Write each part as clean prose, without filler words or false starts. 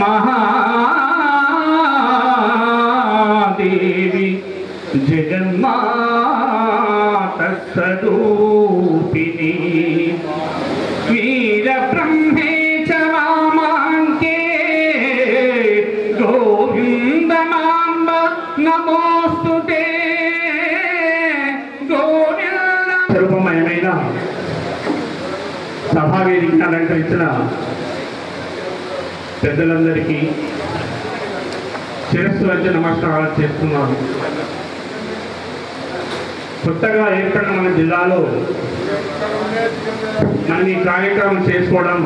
महादेवी जगन्माता स्वरूपिणी वीर ब्रह्मेश वामांके गोविंद मांब नमोस्तुते गोविंद स्वरूपमयమైన సభా వేదికను అలంకరించిన పెద్దలందరికీ శిరస్సు వంచి నమస్కారాలు చేస్తున్నాను. కొత్తగా ఏర్పడిన మన జిల్లాలో మనం ఈ కార్యక్రమం చేసుకోవడం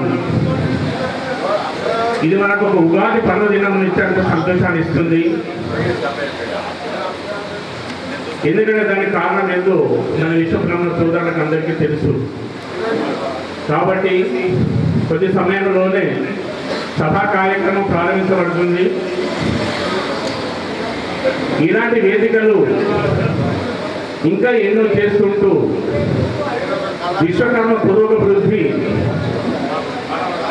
ఇది మనకు ఒక ఉగాది పర్వదినం ఇచ్చేంత సంతోషాన్ని ఇస్తుంది. ఎందుకంటే దానికి కారణం ఏందో మన విశ్వబ్రహ్మ సోదరులకు అందరికీ తెలుసు. కాబట్టి కొద్ది సమయంలోనే సభా కార్యక్రమం ప్రారంభించబడుతుంది. ఇలాంటి వేదికలు ఇంకా ఎన్నో చేసుకుంటూ విశ్వకర్మ పురోగతి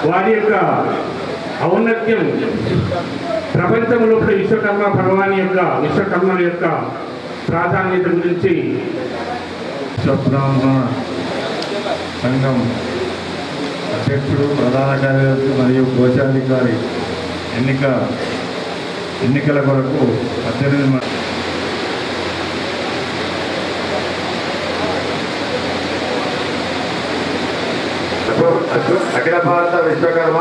వారి యొక్క ఔన్నత్యం ప్రపంచంలో విశ్వకర్మ భగవాన్ యొక్క విశ్వకర్మల యొక్క ప్రాధాన్యత గురించి విశ్వబ్రాహ్మణ సంఘం అధ్యక్షుడు, ప్రధాన కార్యదర్శి మరియు కోశాధికారి ఎన్నికల కొరకు 18 అఖిల భారత విశ్వకర్మ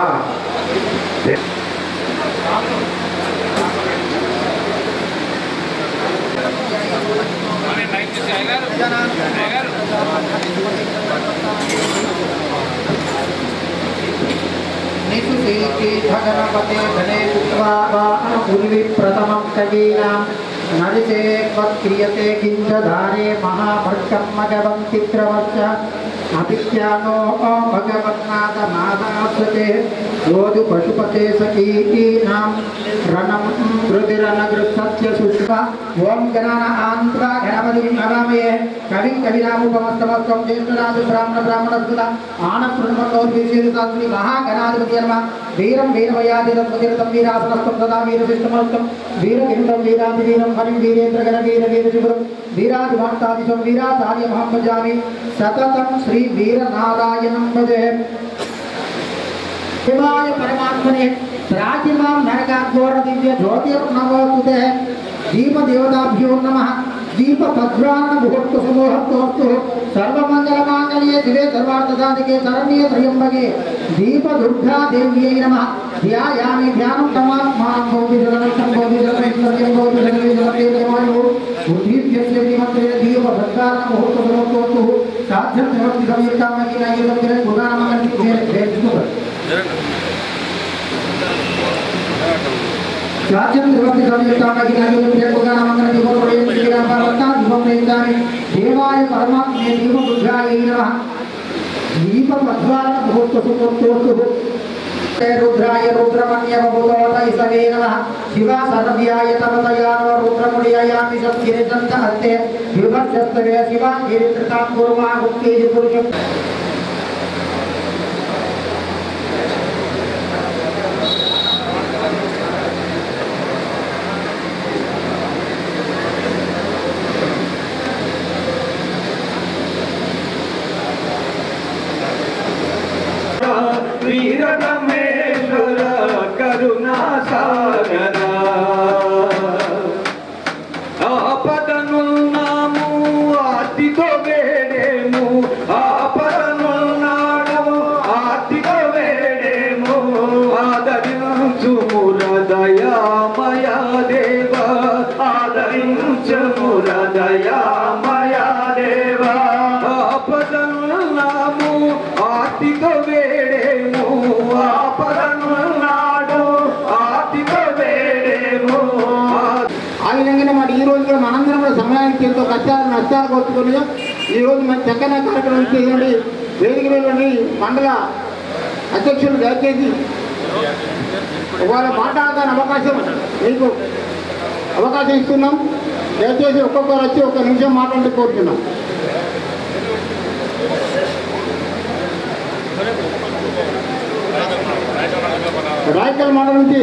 गणपते धने पूर्वी प्रथमं कवीनां नरिसे क्रियते किंचधारे महाभर्कम्मगवन्ति त्रवश्च अभिज्ञानो भगवन्नाथ नादासते योधु पशुपते सखीनां रणं रुदिरनगृसत्य सुष्मा ओं गणाना आन्त्रा गणपतिं नमामहे कविं कविनामुपमस्तमस्तं ज्येष्ठराज ब्राह्मणस्कृता आनश्रुण्मतोर्विशीर्षास्मि महागणाधिपति नमः वीरं वीरमयादिरत्मतीर्थं वीरासनस्तं सदा वीरशिष्टमस्तं वीरगिरितं वीरादिवीरं हरिं वीरेन्द्रगण वीरवीरशिवरं वीरादिमहंतादिशं वीराचार्यमहं भजामि सततं श्री वीरनारायणं भजे। शिवाय परमात्मने प्राचिमां नरकाद्घोर दिव्य ज्योतिर्नमोस्तुते दीपदेवताभ्यो नमः दीपभद्रान्न मुहूर्त समूहत्वस्तु सर्वमंगलमांगल्ये शिवे सर्वार्थसाधिके शरण्ये त्र्यंबके दीपदुर्गा देव्यै नमः ध्यायामि ध्यानं तमात्मानं भवति उद्दीप्यस्य श्रीमन्त्रेण दीपभद्रान्न मुहूर्त समूहत्वस्तु साध्यं निवर्ति समीर्तामहि नायकं किरण गुणानामंगल्ये राज्यं निर्वर्ति समीर्तामहि नायकं किरण गुणानामंगल्ये देवाय परमात्मे दीपबुद्धायै नमः दीपभद्रान्न मुहूर्त समूहत्वस्तु रुद्राय रुद्रमन्यवभूतवतै सवे नमः शिवा सर्वव्याय तवतयानो रुद्रमुडियायामि सत्किरीटन्तहस्ते विभर्षस्तवे शिवा गिरित्रतां कुर्मा गुप्तेजि पुरुषम् वीरब्रह्मेश्वर करुणा सागर आपदनु नामु आतिको वेडेमु आपदनु नामु आतिको वेडेमु आदरिंचु मुरदयामय देव आदरिंचु मुरदयामय देव आपदनु नामु आतिको वेडेमु आपदनु नाడు ఆతిको వేడేమु ఆ విధంగానే మరి ఈ రోజు మనందరం కూడా సమయానికి ఎంతో కష్టాలు నష్టాలు కోరుకుని ఈ రోజు మన చక్కని కార్యక్రమం చేయండి. వేదిక వెళ్ళండి మండల అధ్యక్షులు దయచేసి ఒకవేళ మాట్లాడడానికి అవకాశం మీకు అవకాశం ఇస్తున్నాం. దయచేసి ఒక్కొక్కరు వచ్చి 1 నిమిషం మాట్లాడి కోరుతున్నాం. రైట్ రాయకల్ మండలం నుంచి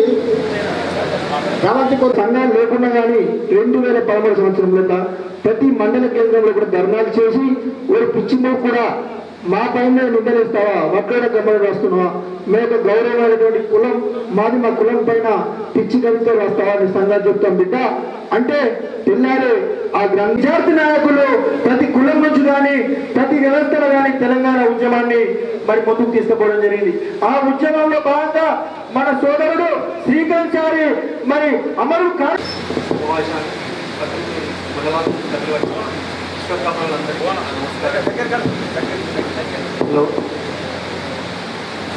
కాబట్టి సంఘాలు లేకుండా కానీ 2013 సంవత్సరంలో ప్రతి మండల కేంద్రంలో కూడా ధర్నాలు చేసి ఒక పిచ్చిమో కూడా మా పైన నిందలేస్తావా, వక్ర గమ్మలు రాస్తున్నావా, మేము గౌరవమైనటువంటి కులం మాది, మా కులం పైన పిచ్చి కవితో రాస్తావా అని సంఘాలు చెప్తాం బిడ్డ అంటే పిల్లారే ఆ విద్యార్థి నాయకులు ప్రతి కులం నుంచి కానీ ప్రతి వ్యవస్థలో కానీ తెలంగాణ ఉద్యమాన్ని మరి ముందుకు తీసుకుపోవడం జరిగింది. ఆ ఉద్యమంలో భాగంగా మన సోదరుడు శ్రీకాంచారి మరి అమరు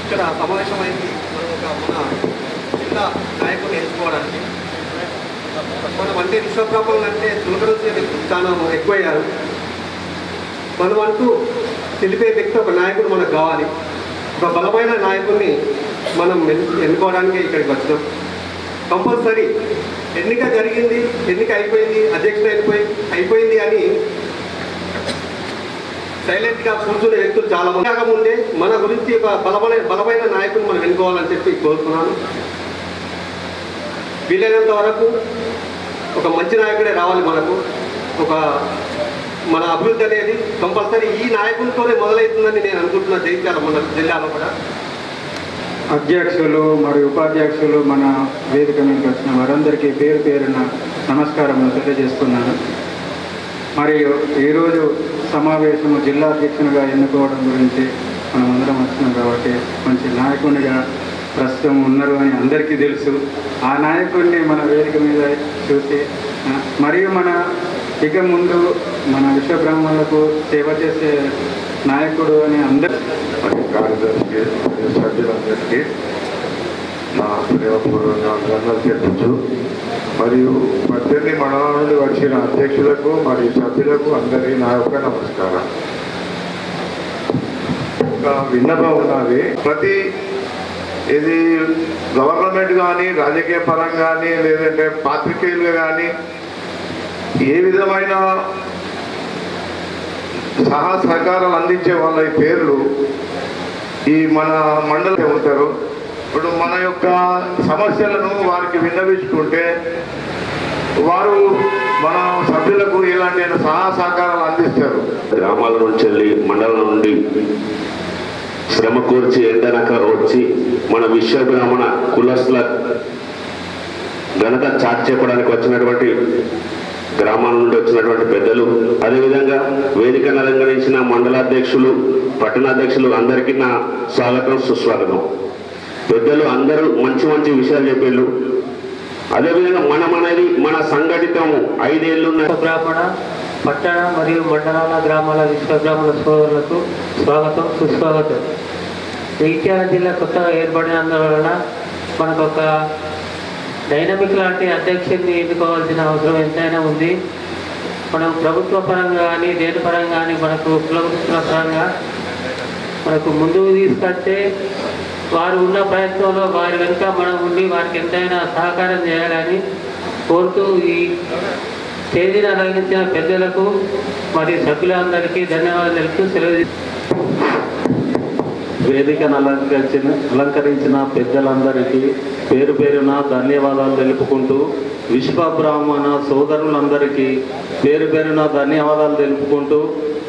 ఇక్కడ సమావేశమైంది మన జిల్లా నాయకులు ఎంచుకోవడానికి. మనం అంటే విశ్వప్రభలు అంటే చులకరించే వ్యక్తులు చాలా ఎక్కువయ్యారు. మనం అంటూ తెలిపే వ్యక్తి ఒక నాయకుడు మనకు కావాలి. ఒక బలమైన నాయకుడిని మనం ఎన్నుకోవడానికి ఇక్కడికి వచ్చినాం. కంపల్సరీ ఎన్నిక జరిగింది, ఎన్నిక అయిపోయింది, అధ్యక్షుడు అయిపోయింది అని సైలెంట్గా కూర్చునే వ్యక్తులు చాలా మంది ముందే మన గురించి ఒక బలమైన నాయకుడు మనం ఎన్నుకోవాలని చెప్పి కోరుతున్నాను. వీలైనంత వరకు ఒక మంచి నాయకుడే రావాలి మనకు. మన అభివృద్ధి అనేది కంపల్సరీ ఈ నాయకులతోనే మొదలవుతుందని నేను అనుకుంటున్నా. జగిత్యాల మన జిల్లాలో కూడా అధ్యక్షులు మరియు ఉపాధ్యక్షులు మన వేదిక మీదకి వచ్చిన వారందరికీ పేరు పేరున నమస్కారం తెలియజేస్తున్నాను. మరియు ఈరోజు సమావేశము జిల్లా అధ్యక్షునిగా ఎన్నుకోవడం గురించి మనం అందరం వచ్చినాం కాబట్టి మంచి నాయకునిగా ప్రస్తుతం ఉన్నారు అని అందరికీ తెలుసు. ఆ నాయకుడిని మన వేదిక మీద చూసి మరియు ఇక ముందు మన విశ్వబ్రాహ్మణులకు సేవ చేసే నాయకుడు అని అందరూ కార్యదర్శికి సభ్యులందరికీ నా ప్రేమపూర్వకంగా ధన్యవాదాలు తెలుపుతూ మరియు 18 మండలాల నుండి వచ్చిన అధ్యక్షులకు మరియు సభ్యులకు అందరికీ నా యొక్క నమస్కారం. ఒక విన్నపం ఉన్నది. ప్రతి ఇది గవర్నమెంట్ కానీ రాజకీయ పరంగా కానీ లేదంటే పాత్రికేయులుగా కానీ ఏ విధమైన సహకారాలు అందించే వాళ్ళ పేర్లు ఈ మన మండలం ఉంటారు. ఇప్పుడు మన యొక్క సమస్యలను వారికి విన్నవించుకుంటే వారు మన సభ్యులకు ఇలాంటి సహకారాలు అందిస్తారు. గ్రామాల నుంచి వెళ్ళి మండలం నుండి శ్రమ కూర్చి ఎండనక వచ్చి మన విశ్వబ్రాహ్మణ కులస్తుల ఘనత చాటి చెప్పడానికి వచ్చినటువంటి గ్రామాల నుండి వచ్చినటువంటి పెద్దలు, అదేవిధంగా వేదికను అలంకరించిన మండలాధ్యక్షులు, పట్టణాధ్యక్షులు అందరికీ నా స్వాగతం సుస్వాగతం. పెద్దలు అందరూ మంచి మంచి విషయాలు చెప్పేళ్ళు. అదేవిధంగా అనేది మన సంఘటితము 5 ఏళ్ళు బ్రాహ్మణ పట్టణ మరియు మండలాల గ్రామాల విశ్వబ్రాహ్మణ సోదరులకు స్వాగతం సుస్వాగతం. జగిత్యాల జిల్లా కొత్తగా ఏర్పడినందువలన మనకు ఒక డైనమిక్ లాంటి అధ్యక్షుడిని ఎన్నుకోవాల్సిన అవసరం ఎంతైనా ఉంది. మనం ప్రభుత్వ పరంగా కానీ దేని పరంగా కానీ మనకు కులవృత్తుల పరంగా మనకు ముందుకు తీసుకొస్తే వారు ఉన్న ప్రయత్నంలో వారి వెనుక మనం ఉండి వారికి ఎంతైనా సహకారం చేయాలని కోరుతూ ఈ స్టేజీని అలంకరించిన పెద్దలకు మరియు సభ్యులందరికీ ధన్యవాదాలు తెలుపుతూ సెలవు. వేదికను అలంకరించిన పెద్దలందరికీ పేరు పేరున ధన్యవాదాలు తెలుపుకుంటూ, విశ్వబ్రాహ్మణ సోదరులందరికీ పేరు పేరున ధన్యవాదాలు తెలుపుకుంటూ,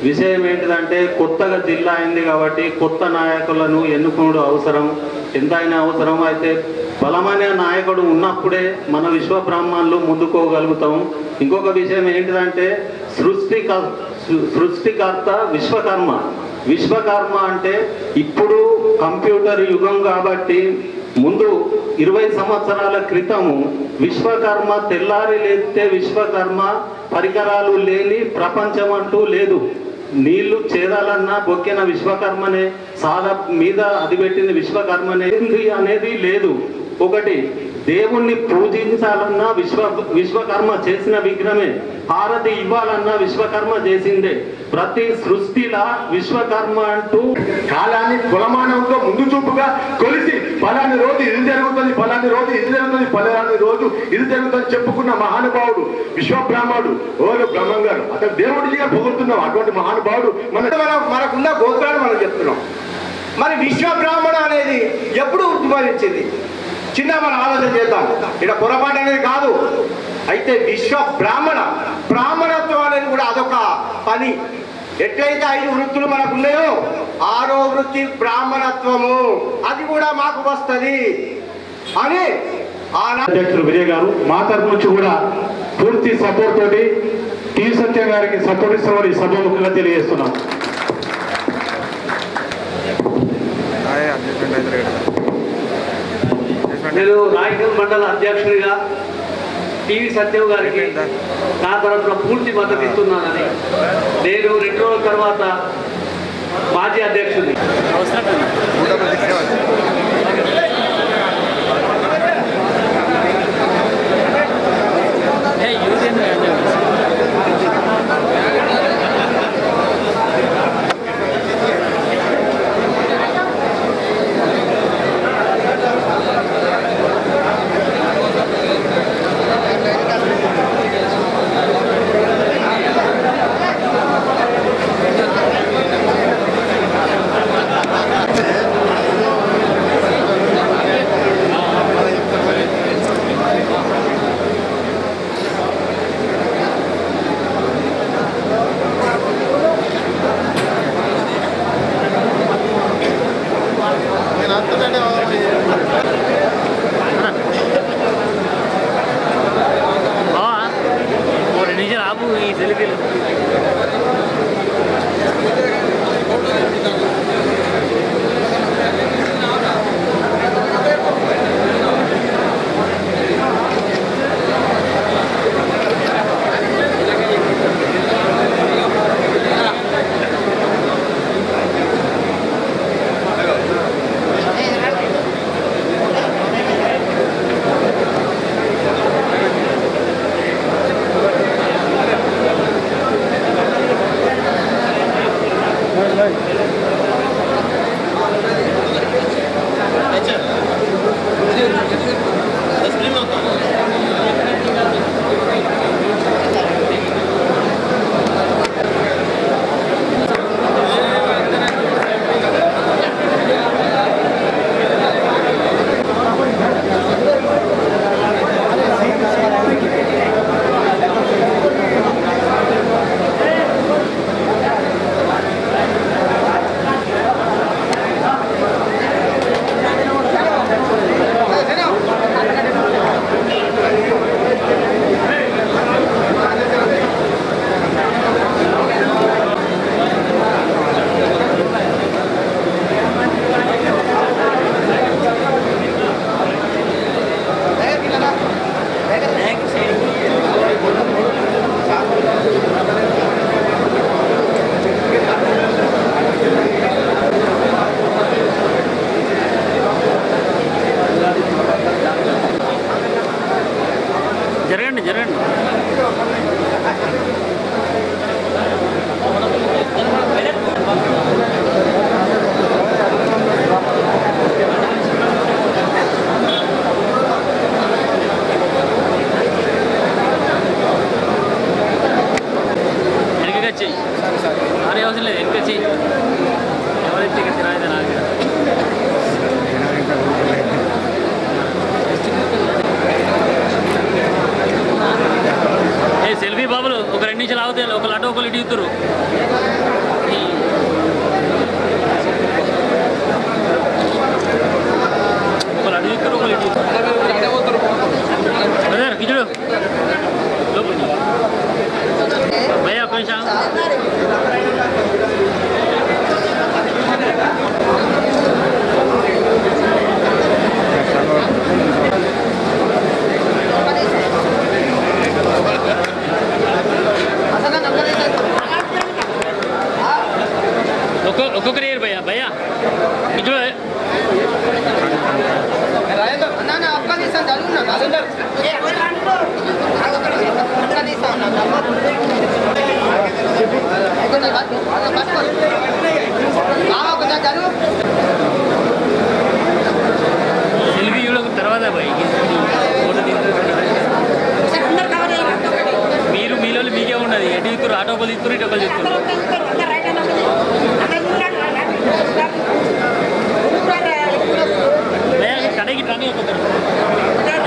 విషయం ఏంటిదంటే కొత్తగా జిల్లా అయింది కాబట్టి కొత్త నాయకులను ఎన్నుకోవడం అవసరం, ఎంతైనా అవసరం. అయితే బలమైన నాయకుడు ఉన్నప్పుడే మన విశ్వబ్రాహ్మణులు ముందుకోగలుగుతాం. ఇంకొక విషయం ఏంటిదంటే సృష్టికర్త విశ్వకర్మ అంటే ఇప్పుడు కంప్యూటర్ యుగం కాబట్టి ముందు 20 సంవత్సరాల క్రితము విశ్వకర్మ తెల్లారి లేస్తే విశ్వకర్మ పరికరాలు లేని ప్రపంచం అంటూ లేదు. నీళ్లు చేరాలన్నా బొక్కిన విశ్వకర్మనే, సాల మీద అది పెట్టిన విశ్వకర్మనే అనేది లేదు. ఒకటి దేవుణ్ణి పూజించాలన్నా విశ్వకర్మ చేసిన విగ్రహమే, హారతి ఇవ్వాలన్నా విశ్వకర్మ చేసిందే. ప్రతి సృష్టిలా విశ్వకర్మ అంటూ కాలాన్ని కులమానంతో ముందు చూపుగా కొలిసి ఫలాని రోజు ఇది జరుగుతుంది, ఫలాని రోజు ఇది జరుగుతుంది, ఫలాని రోజు ఇది జరుగుతుంది చెప్పుకున్న మహానుభావుడు విశ్వబ్రాహ్మణుడు ఓరు బ్రహ్మం గారు. అతను దేవుడిగా పొగుడుతున్నాం. అటువంటి మహానుభావుడు మనకున్న గోత్రాలు మనం చెప్తున్నాం. మరి విశ్వబ్రాహ్మణ అనేది ఎప్పుడు ఉద్భవించింది? చిన్న మనం ఆలోచన చేద్దాం. ఇక్కడ పొరపాటు అనేది కాదు. అయితే విశ్వ బ్రాహ్మణత్వం అనేది కూడా అదొక పని. ఎట్లయితే 5 వృత్తులు మనకు ఉన్నాయో 6వ వృత్తి బ్రాహ్మణత్వము, అది కూడా మాకు వస్తుంది అని అధ్యక్షులు విజయ్ గారు మా తరఫు నుంచి కూడా పూర్తి సపోర్ట్ తోటి టి సత్యం గారికి సపోర్ట్ ఇస్తామని సభాముఖంగా తెలియజేస్తున్నాం. నేను రాయకల్ మండల అధ్యక్షుడిగా టీవీ సత్యం గారికి నా తరఫున పూర్తి మద్దతు ఇస్తున్నానని, నేను 2 రోజుల తర్వాత మాజీ అధ్యక్షుడిని సెల్ఫీ బాబులు ఒక 2 నిమిషాలు ఆగితే ఒకళ్ళు అటు ఒకళ్ళు ఇటు ఇద్దరు ఒకళ్ళు అటు ఇద్దరు ఒకళ్ళు ఇటు బ్రదర్ కిచుడు భయ్యా ఒక నిమిషం ఒక్కొక్కరు ఏరు భయ్యా భయ్యా ఇటు సెల్ఫీ తర్వాత భయ్ మీరు మీలో మీకే ఉన్నది ఎటు ఇద్దరు ఆటో ఒకళ్ళు ఇద్దరు ఇటు ఒకళ్ళు ఇద్దరు కడ మైకి